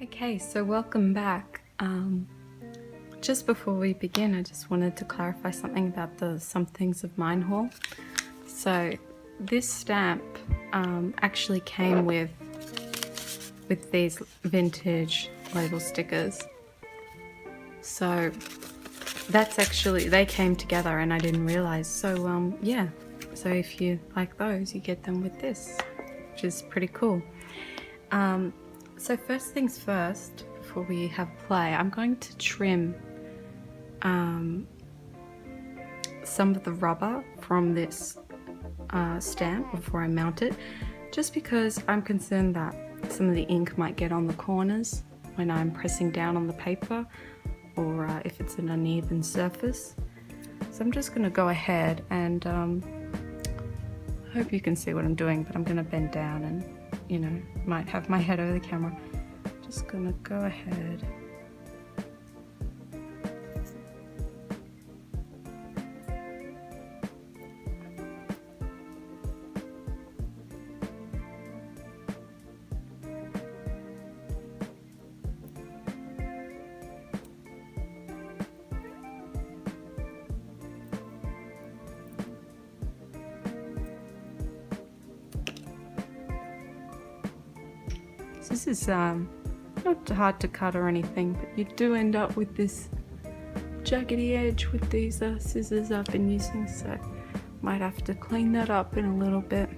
Okay, so welcome back. Just before we begin, I just wanted to clarify something about the Sumthings of Mine haul. So this stamp actually came with these vintage label stickers. So that's actually, they came together and I didn't realize. So yeah, so if you like those, you get them with this, which is pretty cool. So first things first, before we have play, I'm going to trim some of the rubber from this stamp before I mount it, just because I'm concerned that some of the ink might get on the corners when I'm pressing down on the paper, or if it's an uneven surface. So I'm just going to go ahead and I hope you can see what I'm doing, but I'm going to bend down and, you know, might have my head over the camera. Just going to go ahead. This is not hard to cut or anything, but you do end up with this jaggedy edge with these scissors I've been using, so might have to clean that up in a little bit.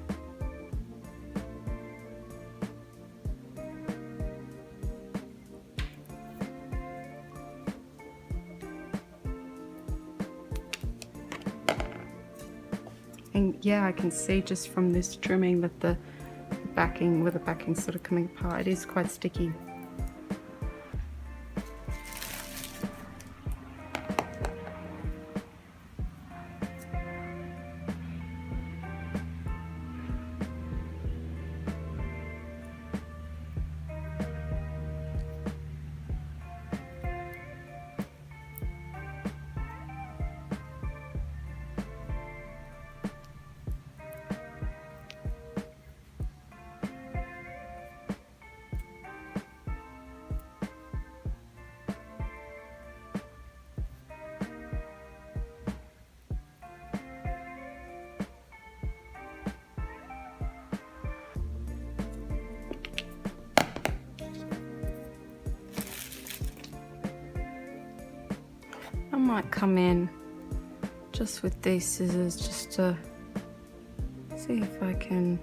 And yeah, I can see just from this trimming that the backing, where the backing's sort of coming apart, it is quite sticky. I might come in just with these scissors just to see if I can,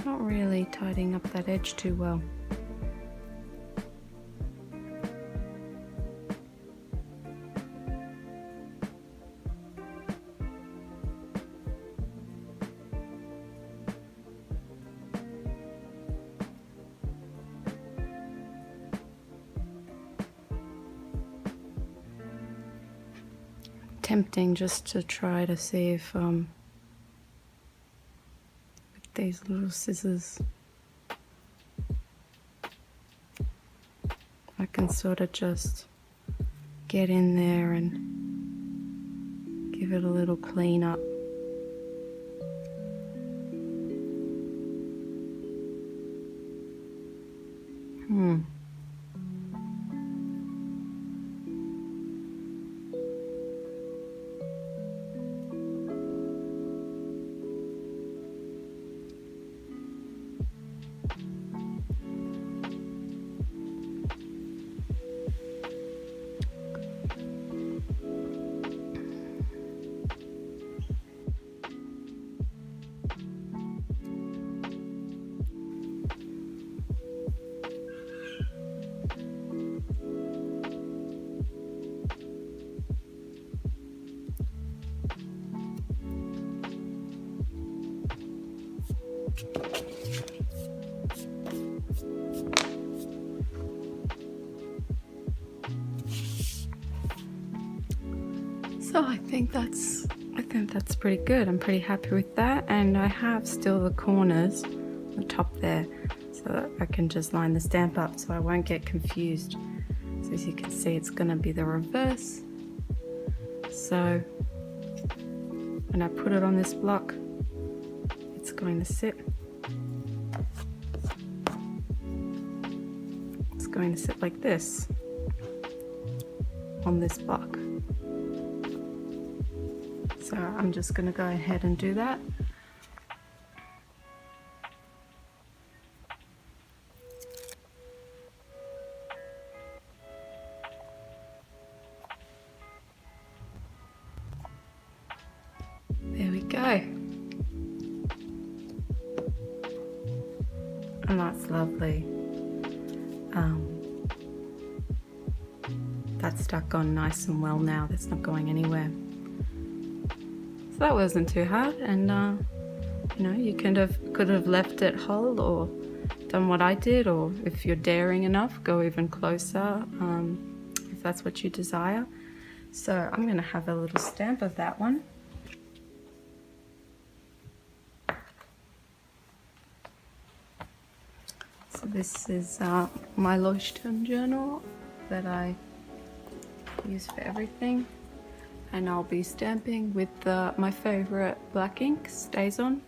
not really tidying up that edge too well. Tempting just to try to see if with these little scissors I can sort of just get in there and give it a little clean up. So I think that's pretty good. I'm pretty happy with that, and I have still the corners, the top there, so that I can just line the stamp up so I won't get confused. So as you can see, it's going to be the reverse. So when I put it on this block, it's going to sit. just going to sit like this on this block. So I'm just going to go ahead and do that. There we go. And that's lovely. That's stuck on nice and well now. That's not going anywhere. So that wasn't too hard, and you know, you could have left it whole or done what I did, or if you're daring enough, go even closer if that's what you desire. So I'm going to have a little stamp of that one. So this is my Shun journal that I use for everything, and I'll be stamping with my favorite black ink, Stays On.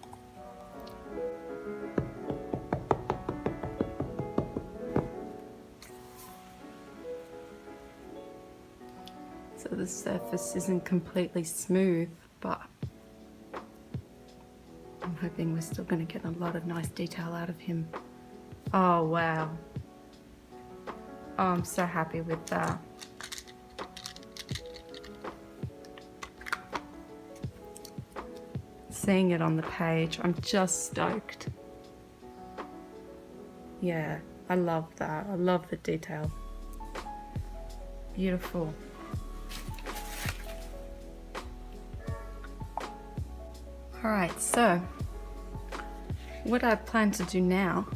So the surface isn't completely smooth, but I'm hoping we're still going to get a lot of nice detail out of him. Oh wow, oh, I'm so happy with that. Seeing it on the page, I'm just stoked. Yeah, I love that. I love the detail. Beautiful. Alright, so what I plan to do now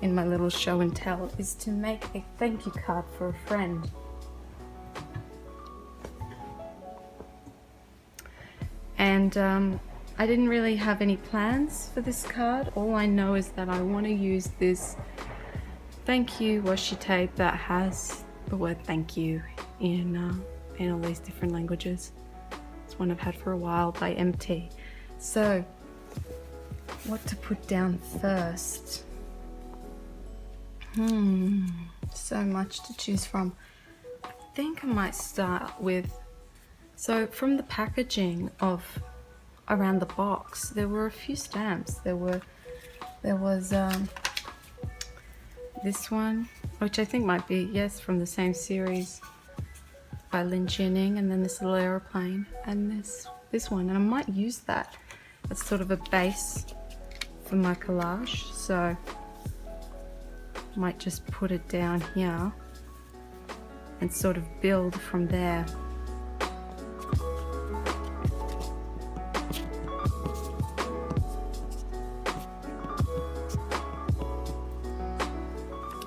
in my little show and tell is to make a thank you card for a friend. And I didn't really have any plans for this card. All I know is that I want to use this thank you washi tape that has the word thank you in all these different languages. It's one I've had for a while by MT. So what to put down first? So much to choose from. I think I might start with, so from the packaging of around the box, there were a few stamps. There was this one, which I think might be, yes, from the same series by Lin Chia Ning, and then this little aeroplane, and this one, and I might use that as sort of a base for my collage. So I might just put it down here and sort of build from there.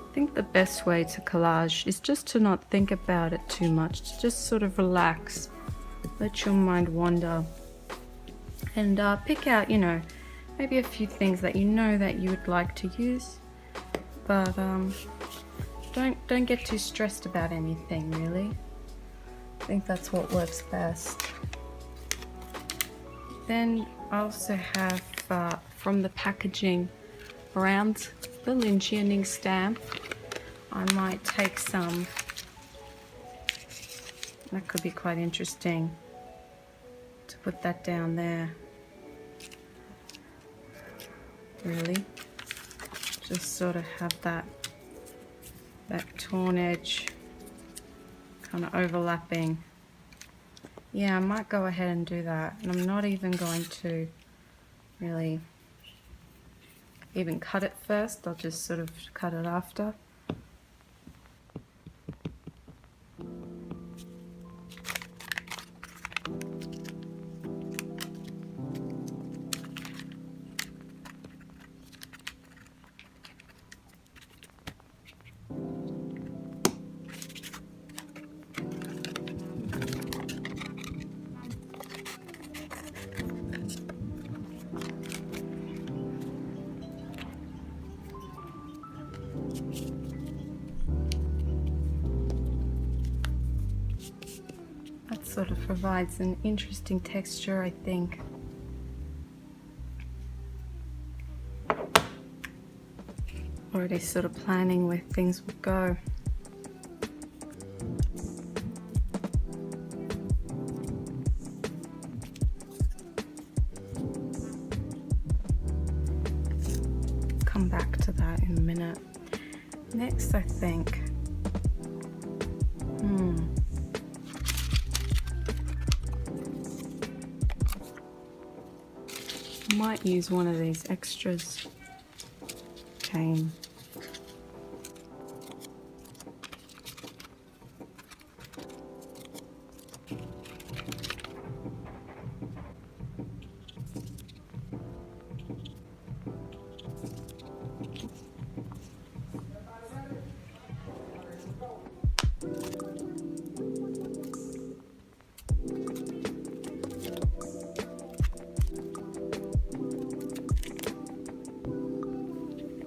I think the best way to collage is just to not think about it too much, to just sort of relax, let your mind wander, and pick out, you know, maybe a few things that you know that you would like to use, but don't get too stressed about anything, really. I think that's what works best. Then I also have from the packaging around the Lin Chia Ning stamp, I might take some. That could be quite interesting to put that down there. Really, just sort of have that torn edge kind of overlapping. Yeah, I might go ahead and do that, and I'm not even going to really even cut it first. I'll just sort of cut it after. Sort of provides an interesting texture, I think. already sort of planning where things would go. Come back to that in a minute. Next, I think, I might use one of these extras. Cane.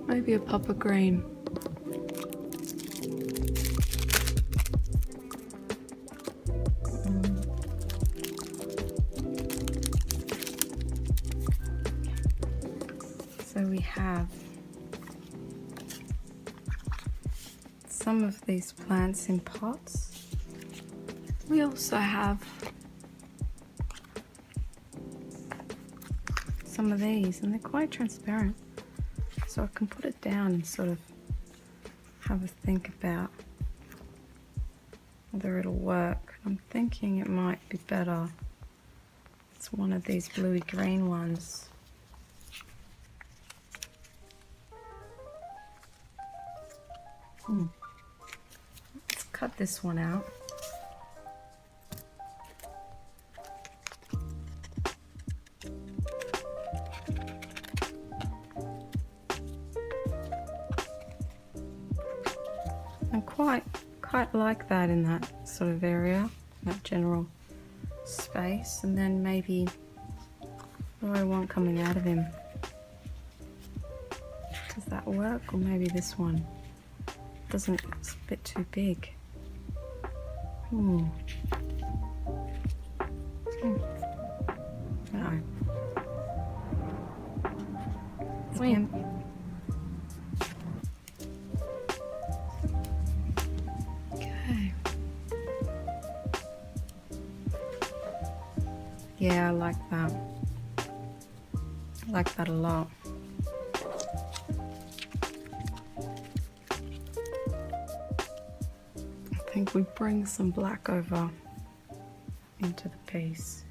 Maybe a pop of green. So we have some of these plants in pots. We also have some of these, and they're quite transparent. So I can put it down and sort of have a think about whether it'll work. I'm thinking it might be better. It's one of these bluey green ones. Let's cut this one out. I quite like that in that sort of area, that general space. And then maybe what do I want coming out of him? Does that work? Or maybe this one doesn't, it's a bit too big. No. Wait. Yeah, I like that. I like that a lot. I think we bring some black over into the piece.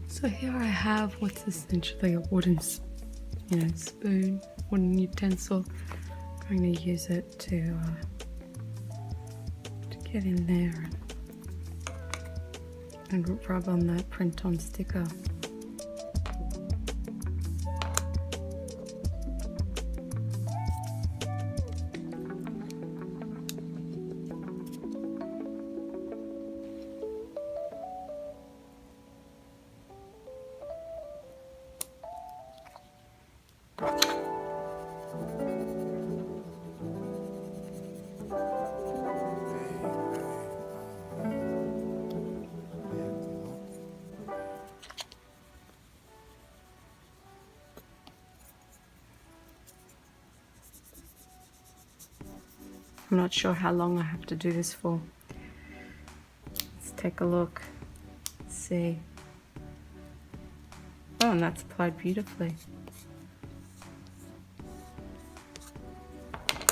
So here I have what's essentially a wooden, spoon, wooden utensil. I'm going to use it to get in there and rub on that print-on sticker. I'm not sure how long I have to do this for. Let's take a look. Let's see. Oh, and that's applied beautifully.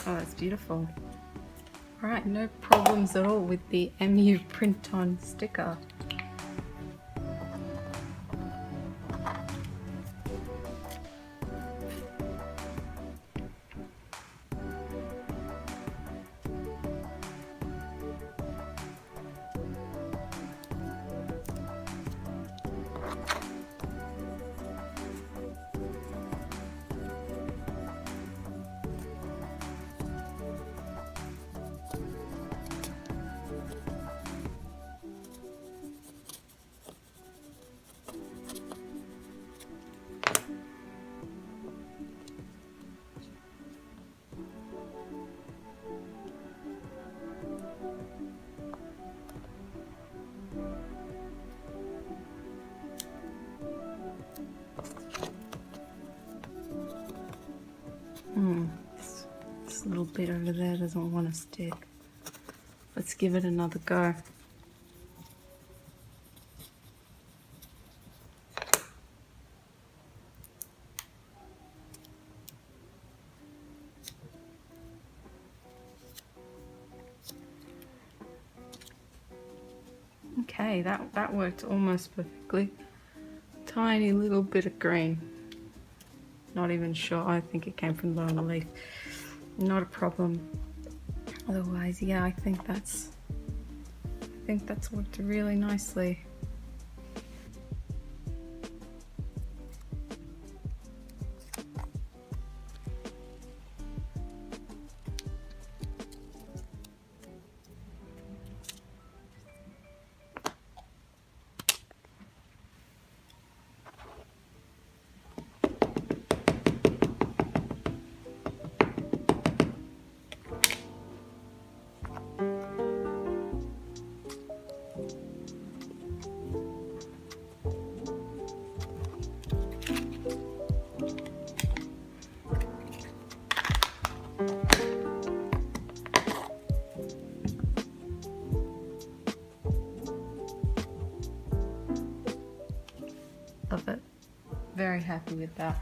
Oh, that's beautiful. Alright, no problems at all with the MU print-on sticker. This little bit over there doesn't want to stick. Let's give it another go. Okay, that worked almost perfectly. Tiny little bit of green. Not even sure. I think it came from the bottom of the leaf. Not a problem. Otherwise, yeah, I think that's worked really nicely. Love it. Very happy with that.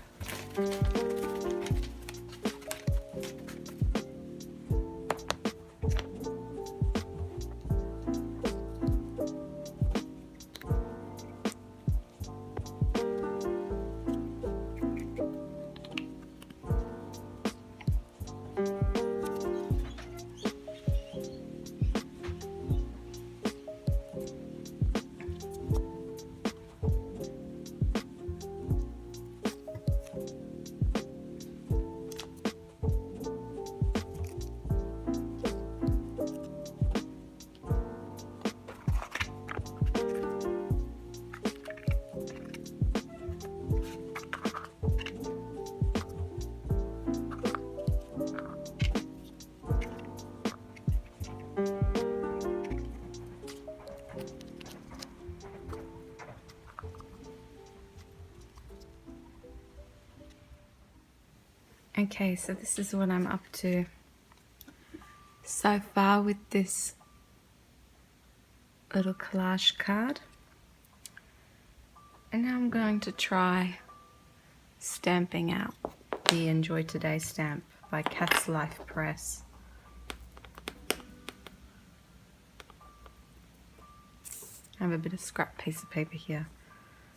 Okay, so this is what I'm up to so far with this little collage card. And now I'm going to try stamping out the Enjoy Today stamp by CatslifePress. I have a bit of scrap piece of paper here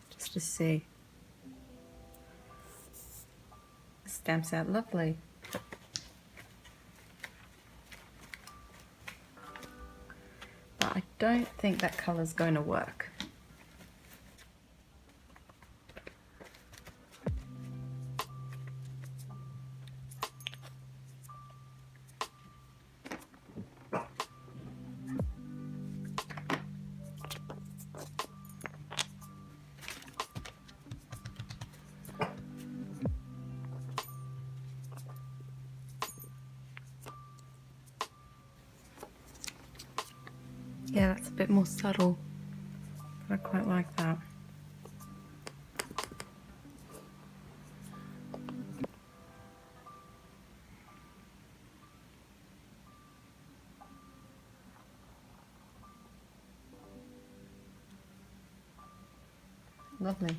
just to see. It stamps out lovely. But I don't think that colour's going to work. Yeah, that's a bit more subtle, but I quite like that. Lovely.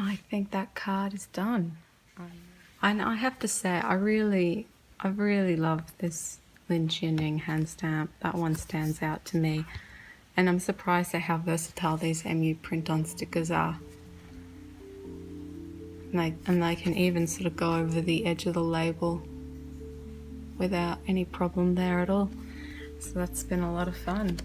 I think that card is done. And I have to say, I really love this Lin Chia Ning hand stamp. That one stands out to me. And I'm surprised at how versatile these MU print-on stickers are. And they can even sort of go over the edge of the label without any problem there at all. So that's been a lot of fun.